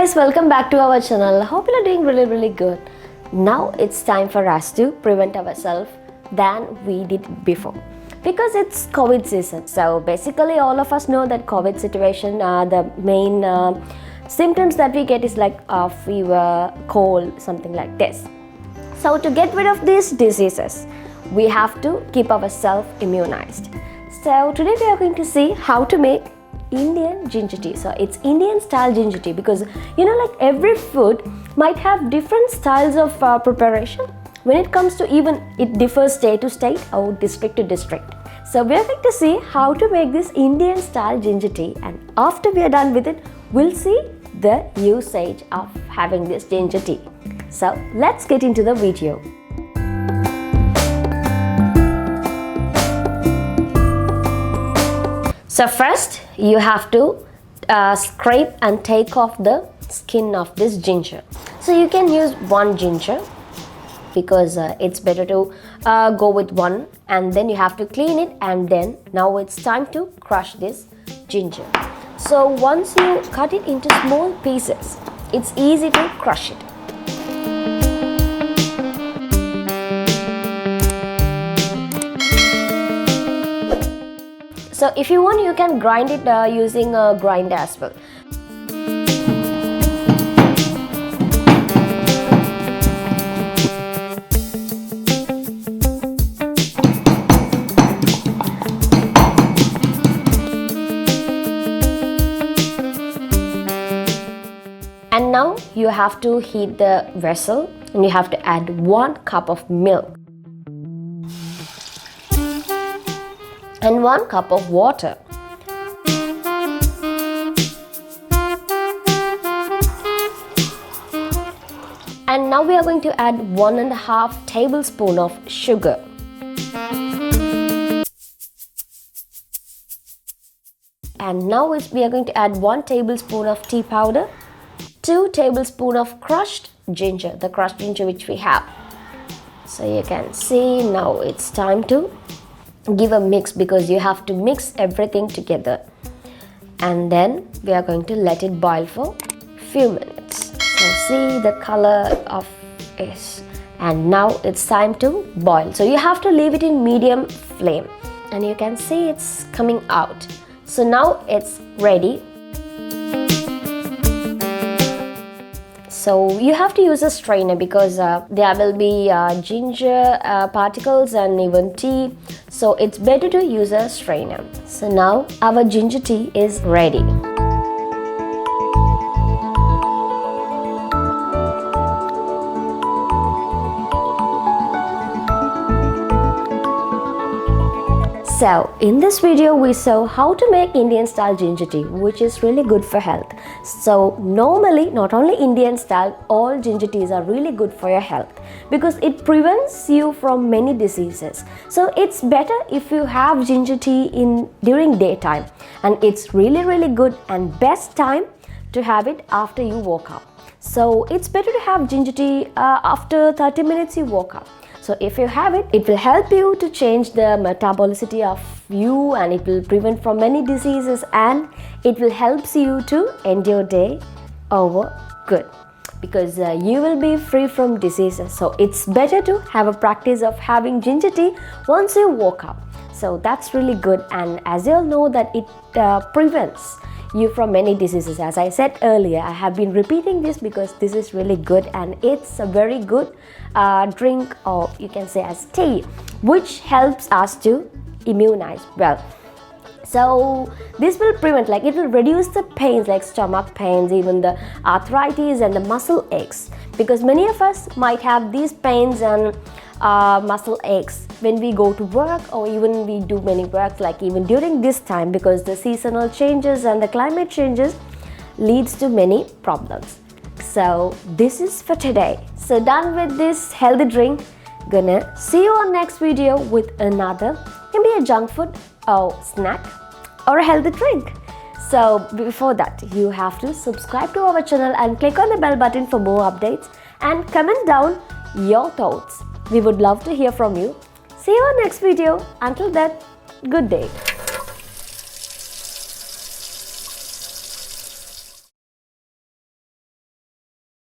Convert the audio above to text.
guys, welcome back to our channel. Hope you are doing really good. Now it's time for us to prevent ourselves than we did before, because it's COVID season. So basically all of us know that COVID situation, the main symptoms that we get is like a fever, cold, something like this. So to get rid of these diseases, we have to keep ourselves immunized. So today we are going to see how to make Indian ginger tea. So it's Indian style ginger tea, because like every food might have different styles of preparation. When it comes to, even it differs state to state or district to district. So we are going to see how to make this Indian style ginger tea, and after we are done with it, we'll see the usage of having this ginger tea. So let's get into the video. So first you have to scrape and take off the skin of this ginger. So you can use one ginger, because it's better to go with one, and then you have to clean it, and then now it's time to crush this ginger. So once you cut it into small pieces, it's easy to crush it. So if you want, you can grind it using a grinder as well. And now you have to heat the vessel, and you have to add 1 cup of milk and 1 cup of water. And now we are going to add 1.5 tablespoon of sugar. And now we are going to add 1 tablespoon of tea powder, 2 tablespoons of crushed ginger, the crushed ginger which we have. So you can see now it's time to give a mix, because you have to mix everything together, and then we are going to let it boil for few minutes. So see the color of it, and now it's time to boil. So you have to leave it in medium flame, and you can see it's coming out. So now it's ready. So you have to use a strainer, because there will be ginger particles and even tea. So it's better to use a strainer. So now our ginger tea is ready. So in this video we saw how to make Indian style ginger tea, which is really good for health. So normally, not only Indian style, all ginger teas are really good for your health, because it prevents you from many diseases. So it's better if you have ginger tea during daytime, and it's really good, and best time to have it after you woke up. So it's better to have ginger tea after 30 minutes you woke up. So if you have it, it will help you to change the metabolicity of you, and it will prevent from many diseases, and it will help you to end your day over good, because you will be free from diseases. So it's better to have a practice of having ginger tea once you woke up. So that's really good, and as you all know that it prevents you from many diseases. As I said earlier, I have been repeating this because this is really good, and it's a very good drink, or you can say as tea, which helps us to immunize well. So this will prevent, like it will reduce the pains like stomach pains, even the arthritis and the muscle aches, because many of us might have these pains and muscle aches when we go to work, or even we do many work, like even during this time, because the seasonal changes and the climate changes leads to many problems. So this is for today. So done with this healthy drink. Gonna see you on next video with another, maybe a junk food or snack or a healthy drink. So before that, you have to subscribe to our channel and click on the bell button for more updates, and comment down your thoughts. We would love to hear from you. See you on next video. Until then, good day.